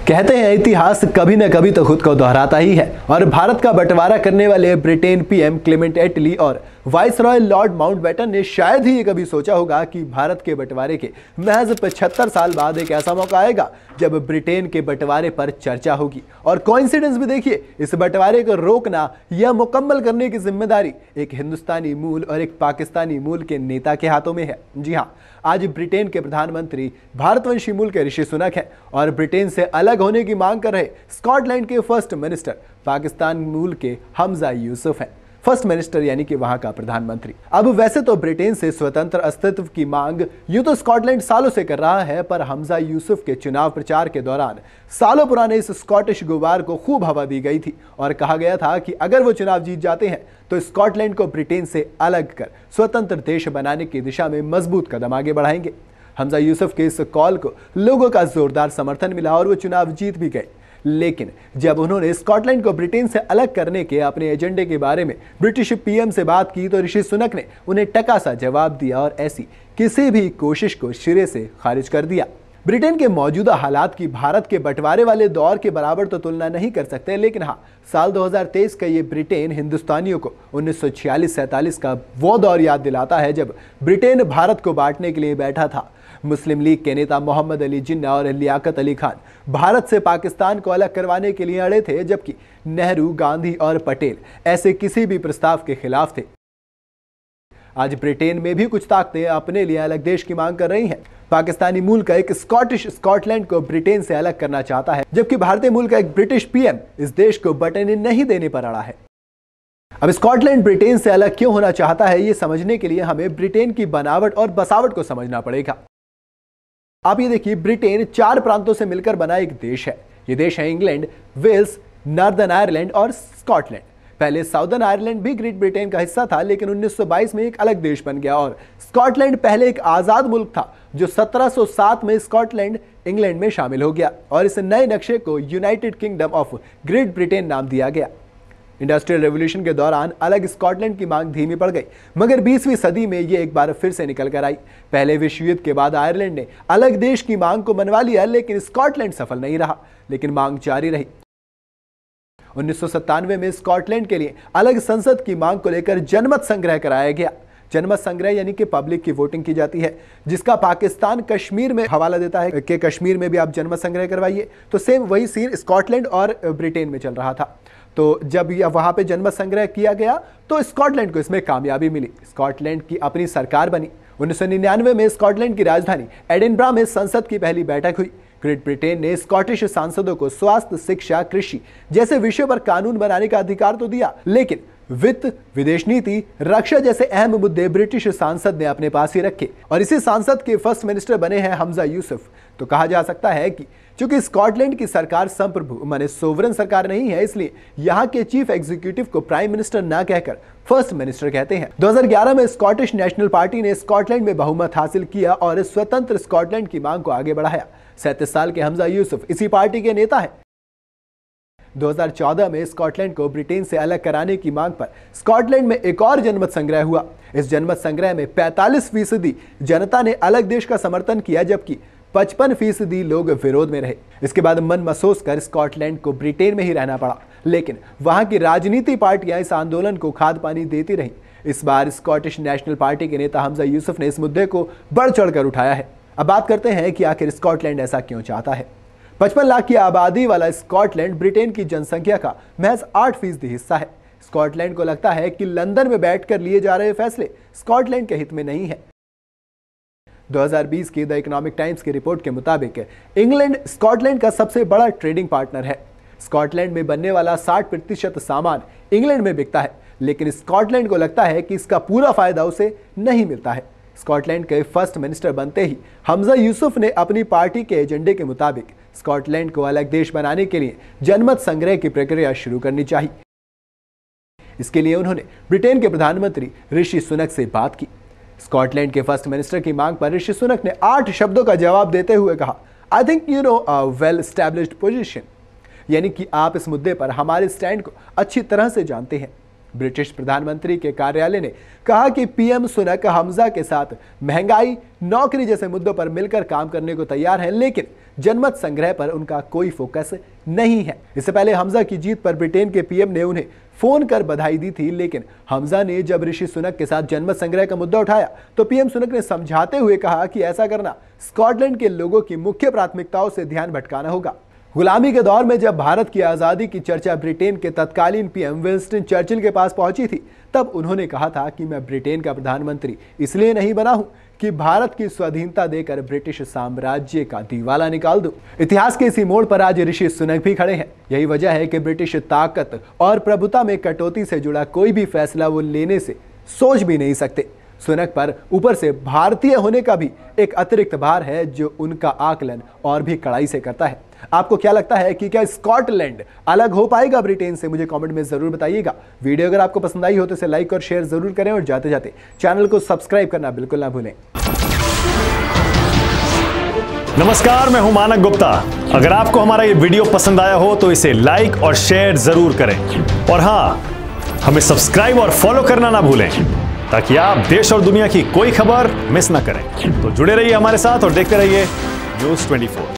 कहते हैं इतिहास कभी न कभी तो खुद को दोहराता ही है और भारत का बंटवारा करने वाले ब्रिटेन पीएम क्लेमेंट एटली और वाइसरॉय लॉर्ड माउंटबेटन ने शायद ही ये कभी सोचा होगा कि भारत के बंटवारे के महज 75 साल बाद एक ऐसा मौका आएगा जब ब्रिटेन के बंटवारे पर चर्चा होगी। और कोइंसिडेंस भी देखिए, इस बंटवारे को रोकना या मुकम्मल करने की जिम्मेदारी एक हिंदुस्तानी मूल और एक पाकिस्तानी मूल के नेता के हाथों में है। जी हाँ, आज ब्रिटेन के प्रधानमंत्री भारतवंशी मूल के ऋषि सुनक हैं और ब्रिटेन से अलग होने की मांग कर रहे स्कॉटलैंड के फर्स्ट मिनिस्टर पाकिस्तान मूल के हमजा यूसुफ हैं। फर्स्ट मिनिस्टर यानी कि वहां का प्रधानमंत्री। अब वैसे तो ब्रिटेन से स्वतंत्र अस्तित्व की मांग यूं तो स्कॉटलैंड सालों से कर रहा है, पर हमजा यूसुफ के चुनाव प्रचार के दौरान सालों पुराने इस स्कॉटिश गुबार को खूब हवा दी गई थी और कहा गया था कि अगर वो चुनाव जीत जाते हैं तो स्कॉटलैंड को ब्रिटेन से अलग कर स्वतंत्र देश बनाने की दिशा में मजबूत कदम आगे बढ़ाएंगे। हमजा यूसुफ के इस कॉल को लोगों का जोरदार समर्थन मिला और वो चुनाव जीत भी गए। लेकिन जब उन्होंने स्कॉटलैंड को ब्रिटेन से अलग करने के अपने एजेंडे के बारे में ब्रिटिश पीएम से बात की तो ऋषि सुनक ने उन्हें टका सा जवाब दिया और ऐसी किसी भी कोशिश को सिरे से खारिज कर दिया। ब्रिटेन के मौजूदा हालात की भारत के बंटवारे वाले दौर के बराबर तो तुलना नहीं कर सकते, लेकिन हाँ, साल 2023 का ये ब्रिटेन हिंदुस्तानियों को 1946-47 का वो दौर याद दिलाता है जब ब्रिटेन भारत को बांटने के लिए बैठा था। मुस्लिम लीग के नेता मोहम्मद अली जिन्ना और लियाकत अली खान भारत से पाकिस्तान को अलग करवाने के लिए अड़े थे, जबकि नेहरू, गांधी और पटेल ऐसे किसी भी प्रस्ताव के खिलाफ थे। आज ब्रिटेन में भी कुछ ताकतें अपने लिए अलग देश की मांग कर रही हैं। पाकिस्तानी मूल का एक स्कॉटिश स्कॉटलैंड को ब्रिटेन से अलग करना चाहता है, जबकि भारतीय मूल का एक ब्रिटिश पीएम इस देश को बंटने नहीं देने पर अड़ा है। अब स्कॉटलैंड ब्रिटेन से अलग क्यों होना चाहता है, ये समझने के लिए हमें ब्रिटेन की बनावट और बसावट को समझना पड़ेगा। आप ये देखिए, ब्रिटेन 4 प्रांतों से मिलकर बना एक देश है। ये देश है इंग्लैंड, वेल्स, नॉर्दर्न आयरलैंड और स्कॉटलैंड। पहले साउदर्न आयरलैंड भी ग्रेट ब्रिटेन का हिस्सा था, लेकिन 1922 में एक अलग देश बन गया और स्कॉटलैंड पहले एक आजाद मुल्क था जो 1707 में स्कॉटलैंड इंग्लैंड में शामिल हो गया और इस नए नक्शे को United kingdom of great Britain नाम दिया गया। इंडस्ट्रियल रेवोल्यूशन के दौरान अलग स्कॉटलैंड की मांग धीमी पड़ गई, मगर 20वीं सदी में ये एक बार फिर से निकल कर आई। पहले विश्व युद्ध के बाद आयरलैंड ने अलग देश की मांग को मनवा लिया, लेकिन स्कॉटलैंड सफल नहीं रहा, लेकिन मांग जारी रही। 1997 में स्कॉटलैंड के लिए अलग संसद की मांग को लेकर जनमत संग्रह कराया गया। जनमत संग्रह यानी कि पब्लिक की वोटिंग की जाती है, जिसका पाकिस्तान कश्मीर में हवाला देता है कि कश्मीर में भी आप जनमत संग्रह करवाइए। तो सेम वही सीन स्कॉटलैंड और ब्रिटेन में चल रहा था। तो जब वहां पे जनमत संग्रह किया गया तो स्कॉटलैंड को इसमें कामयाबी मिली। स्कॉटलैंड की अपनी सरकार बनी। 1999 में स्कॉटलैंड की राजधानी एडिनबरा में संसद की पहली बैठक हुई। ग्रेट ब्रिटेन ने स्कॉटिश सांसदों को स्वास्थ्य, शिक्षा, कृषि जैसे विषयों पर कानून बनाने का अधिकार तो दिया, लेकिन वित्त, विदेश नीति, रक्षा जैसे अहम मुद्दे ब्रिटिश सांसद ने अपने पास ही रखे और इसी सांसद के फर्स्ट मिनिस्टर बने हैं हमजा यूसुफ। तो कहा जा सकता है कि चूंकि स्कॉटलैंड की सरकार संप्रभु माने सोवरेन सरकार नहीं है, इसलिए यहाँ के चीफ एग्जीक्यूटिव को प्राइम मिनिस्टर ना कहकर फर्स्ट मिनिस्टर कहते हैं। 2011 में स्कॉटिश नेशनल पार्टी ने स्कॉटलैंड में बहुमत हासिल किया और स्वतंत्र स्कॉटलैंड की मांग को आगे बढ़ाया। 37 साल के हमजा यूसुफ इसी पार्टी के नेता हैं। 2014 में स्कॉटलैंड को ब्रिटेन से अलग कराने की मांग पर स्कॉटलैंड में एक और जनमत संग्रह हुआ। इस जनमत संग्रह में 45% जनता ने अलग देश का समर्थन किया, जबकि 55% लोग विरोध में रहे। इसके बाद मन महसूस कर स्कॉटलैंड को ब्रिटेन में ही रहना पड़ा, लेकिन वहां की राजनीति पार्टियां इस आंदोलन को खाद पानी देती रहीं। इस बार स्कॉटिश नेशनल पार्टी के नेता हमजा यूसुफ ने इस मुद्दे को बढ़ चढ़कर उठाया है। अब बात करते हैं कि आखिर स्कॉटलैंड ऐसा क्यों चाहता है। 55 लाख की आबादी वाला स्कॉटलैंड ब्रिटेन की जनसंख्या का महज 8% हिस्सा है। स्कॉटलैंड को लगता है कि लंदन में बैठकर लिए जा रहे फैसले स्कॉटलैंड के हित में नहीं है। 2020 की द इकोनॉमिक टाइम्स की रिपोर्ट के मुताबिक इंग्लैंड स्कॉटलैंड का सबसे बड़ा ट्रेडिंग पार्टनर है। स्कॉटलैंड में बनने वाला 60% सामान इंग्लैंड में बिकता है, लेकिन स्कॉटलैंड को लगता है कि इसका पूरा फायदा उसे नहीं मिलता है। स्कॉटलैंड के फर्स्ट मिनिस्टर बनते ही हमजा यूसुफ ने अपनी पार्टी के एजेंडे के मुताबिक स्कॉटलैंड को अलग देश बनाने के लिए जनमत संग्रह की प्रक्रिया शुरू करनी चाहिए। इसके लिए उन्होंने ब्रिटेन के प्रधानमंत्री ऋषि सुनक से बात की। स्कॉटलैंड के फर्स्ट मिनिस्टर की मांग पर ऋषि सुनक ने 8 शब्दों का जवाब देते हुए कहा, I think you know a well established position, यानी कि आप इस मुद्दे पर हमारे स्टैंड को अच्छी तरह से जानते हैं। ब्रिटिश प्रधानमंत्री के कार्यालय ने कहा कि पीएम सुनक हमजा के साथ महंगाई, नौकरी जैसे मुद्दों पर मिलकर काम करने को तैयार हैं, लेकिन जनमत संग्रह पर उनका कोई फोकस नहीं है। इससे पहले हमजा की जीत पर ब्रिटेन के पीएम ने उन्हें फोन कर बधाई दी थी, लेकिन हमजा ने जब ऋषि सुनक के साथ जनमत संग्रह का मुद्दा उठाया तो पीएम सुनक ने समझाते हुए कहा कि ऐसा करना स्कॉटलैंड के लोगों की मुख्य प्राथमिकताओं से ध्यान भटकाना होगा। गुलामी के दौर में जब भारत की आजादी की चर्चा ब्रिटेन के तत्कालीन पीएम विंस्टन चर्चिल के पास पहुंची थी, तब उन्होंने कहा था कि मैं ब्रिटेन का प्रधानमंत्री इसलिए नहीं बना हूं कि भारत की स्वाधीनता देकर ब्रिटिश साम्राज्य का दिवाला निकाल दूं। इतिहास के इसी मोड़ पर आज ऋषि सुनक भी खड़े हैं। यही वजह है कि ब्रिटिश ताकत और प्रभुता में कटौती से जुड़ा कोई भी फैसला वो लेने से सोच भी नहीं सकते। सुनक पर ऊपर से भारतीय होने का भी एक अतिरिक्त भार है जो उनका आकलन और भी कड़ाई से करता है। आपको क्या लगता है कि क्या स्कॉटलैंड अलग हो पाएगा ब्रिटेन से? मुझे कमेंट में जरूर बताइएगा। वीडियो अगर आपको पसंद आई हो तो इसे लाइक और शेयर जरूर करें और जाते जाते चैनल को सब्सक्राइब करना बिल्कुल ना भूलें। नमस्कार, मैं हूं मानक गुप्ता। अगर आपको हमारा ये वीडियो पसंद आया हो तो इसे लाइक और शेयर जरूर करें और हाँ, हमें सब्सक्राइब और फॉलो करना ना भूलें ताकि आप देश और दुनिया की कोई खबर मिस ना करें। तो जुड़े रहिए हमारे साथ और देखते रहिए न्यूज़ 24।